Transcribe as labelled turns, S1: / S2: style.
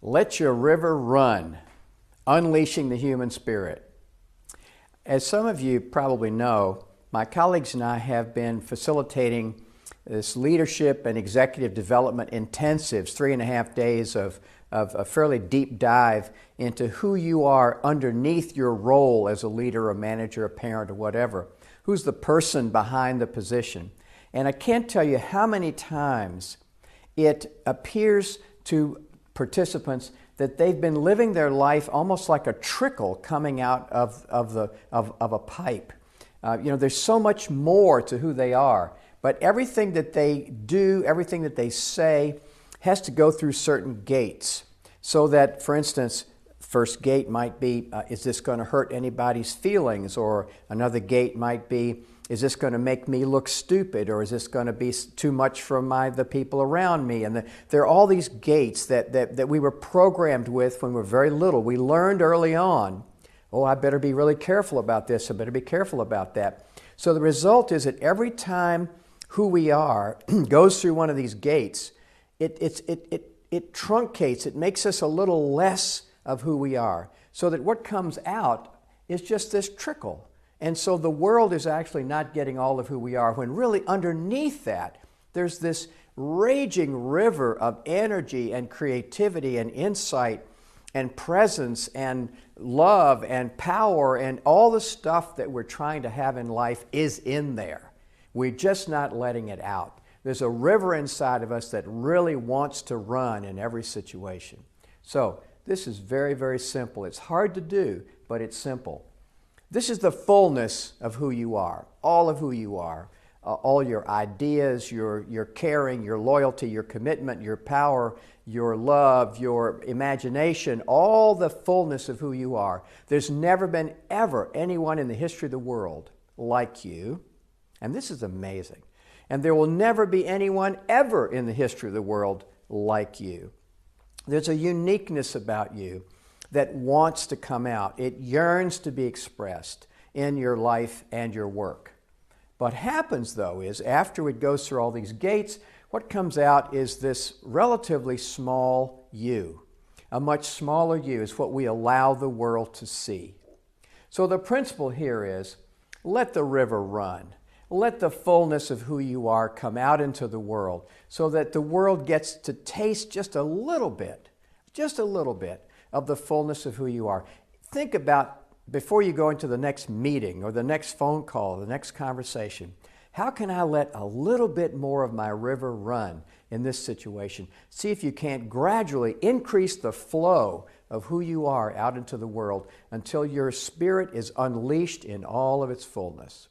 S1: Let your river run, unleashing the human spirit. As some of you probably know, my colleagues and I have been facilitating this leadership and executive development intensives, 3.5 days of a fairly deep dive into who you are underneath your role as a leader, a manager, a parent, or whatever. Who's the person behind the position? And I can't tell you how many times it appears to participants that they've been living their life almost like a trickle coming out of a pipe. There's so much more to who they are, but everything that they do, everything that they say has to go through certain gates. So that, for instance, first gate might be, is this going to hurt anybody's feelings? Or another gate might be, is this going to make me look stupid? Or is this going to be too much for the people around me? And there are all these gates that we were programmed with when we were very little. We learned early on, oh, I better be really careful about this, I better be careful about that. So the result is that every time who we are goes through one of these gates, it truncates, it makes us a little less of who we are, so that what comes out is just this trickle. And so the world is actually not getting all of who we are, when really underneath that, there's this raging river of energy and creativity and insight and presence and love and power, and all the stuff that we're trying to have in life is in there. We're just not letting it out. There's a river inside of us that really wants to run in every situation. So this is very, very simple. It's hard to do, but it's simple. This is the fullness of who you are, all of who you are, all your ideas, your caring, your loyalty, your commitment, your power, your love, your imagination, all the fullness of who you are. There's never been ever anyone in the history of the world like you, and this is amazing. And there will never be anyone ever in the history of the world like you. There's a uniqueness about you that wants to come out. It yearns to be expressed in your life and your work. What happens, though, is after it goes through all these gates, what comes out is this relatively small you. A much smaller you is what we allow the world to see. So the principle here is, let the river run. Let the fullness of who you are come out into the world, so that the world gets to taste just a little bit of the fullness of who you are. Think about, before you go into the next meeting or the next phone call, or the next conversation, how can I let a little bit more of my river run in this situation? See if you can't gradually increase the flow of who you are out into the world until your spirit is unleashed in all of its fullness.